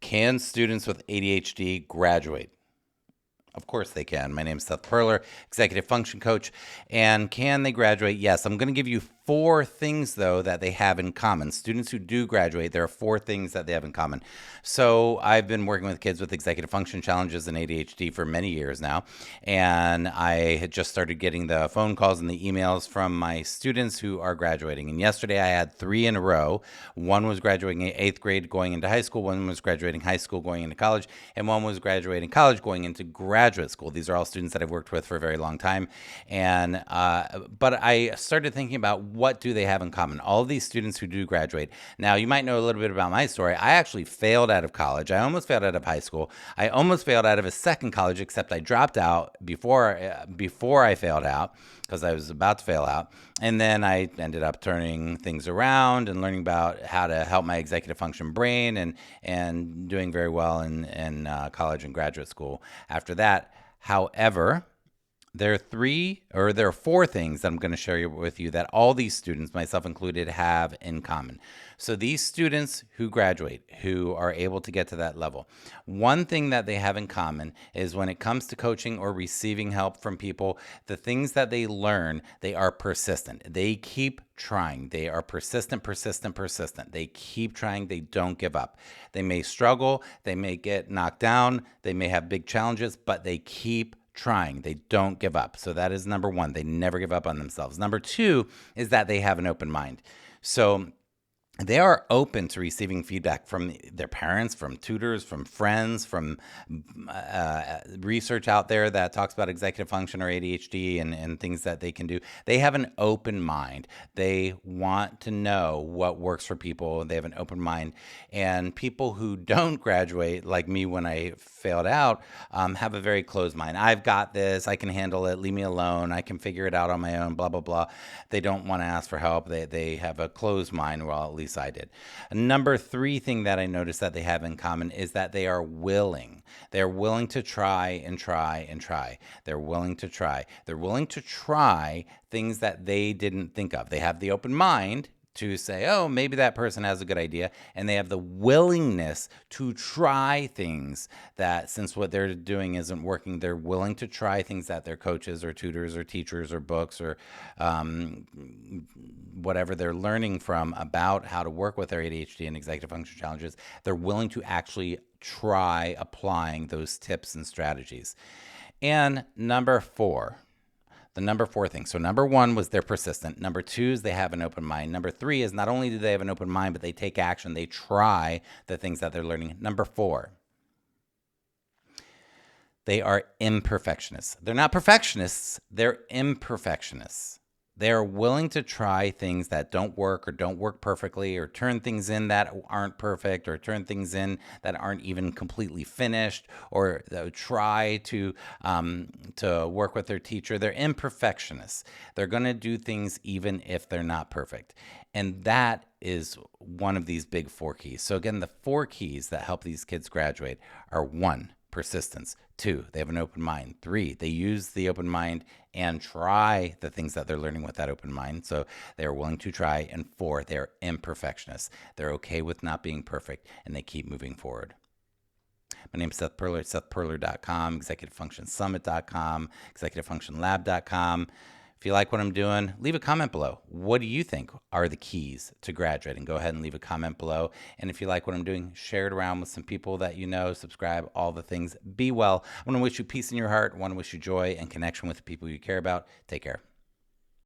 Can students with ADHD graduate? Of course they can. My name is Seth Perler, executive function coach. And can they graduate? Yes. I'm going to give you 4 things, though, that they have in common. Students who do graduate, there are 4 things that they have in common. So I've been working with kids with executive function challenges and ADHD for many years now. And I had just started getting the phone calls and the emails from my students who are graduating. And yesterday I had 3 in a row. One was graduating in 8th grade going into high school. One was graduating high school going into college. And one was graduating college going into graduate school. These are all students that I've worked with for a very long time. And but I started thinking about what do they have in common? All of these students who do graduate. Now, you might know a little bit about my story. I actually failed out of college. I almost failed out of high school. I almost failed out of a second college, except I dropped out before I failed out because I was about to fail out. And then I ended up turning things around and learning about how to help my executive function brain and doing very well in college and graduate school after that. However, there are 4 things that I'm going to share with you that all these students, myself included, have in common. So these students who graduate, who are able to get to that level, one thing that they have in common is when it comes to coaching or receiving help from people, the things that they learn, they are persistent. They keep trying. They are persistent. They keep trying. They don't give up. They may struggle. They may get knocked down. They may have big challenges, but they keep trying. They don't give up. So that is number 1. They never give up on themselves. Number 2 is that they have an open mind. So they are open to receiving feedback from their parents, from tutors, from friends, from research out there that talks about executive function or ADHD and things that they can do. They have an open mind. They want to know what works for people. They have an open mind. And people who don't graduate, like me when I failed out, have a very closed mind. I've got this. I can handle it. Leave me alone. I can figure it out on my own, blah, blah, blah. They don't want to ask for help. They have a closed mind. Well, at least I did. Number 3 thing that I noticed that they have in common is that they are willing. They're willing to try and try and try. They're willing to try. They're willing to try things that they didn't think of. They have the open mind to say, oh, maybe that person has a good idea. And they have the willingness to try things that, since what they're doing isn't working, they're willing to try things that their coaches or tutors or teachers or books or whatever they're learning from about how to work with their ADHD and executive function challenges. They're willing to actually try applying those tips and strategies. And number 4. The number 4 thing. So number 1 was they're persistent. Number 2 is they have an open mind. Number 3 is not only do they have an open mind, but they take action. They try the things that they're learning. Number 4, they are imperfectionists. They're not perfectionists. They're imperfectionists. They're willing to try things that don't work or don't work perfectly, or turn things in that aren't perfect, or turn things in that aren't even completely finished, or try to work with their teacher. They're imperfectionists. They're going to do things even if they're not perfect. And that is one of these big 4 keys. So again, the 4 keys that help these kids graduate are 1, persistence. 2, they have an open mind. 3, they use the open mind and try the things that they're learning with that open mind. So they're willing to try. And 4, they're imperfectionists. They're okay with not being perfect, and they keep moving forward. My name is Seth Perler at SethPerler.com, ExecutiveFunctionSummit.com, ExecutiveFunctionLab.com. If you like what I'm doing, leave a comment below. What do you think are the keys to graduating? Go ahead and leave a comment below. And if you like what I'm doing, share it around with some people that you know, subscribe, all the things. Be well. I want to wish you peace in your heart. I want to wish you joy and connection with the people you care about. Take care.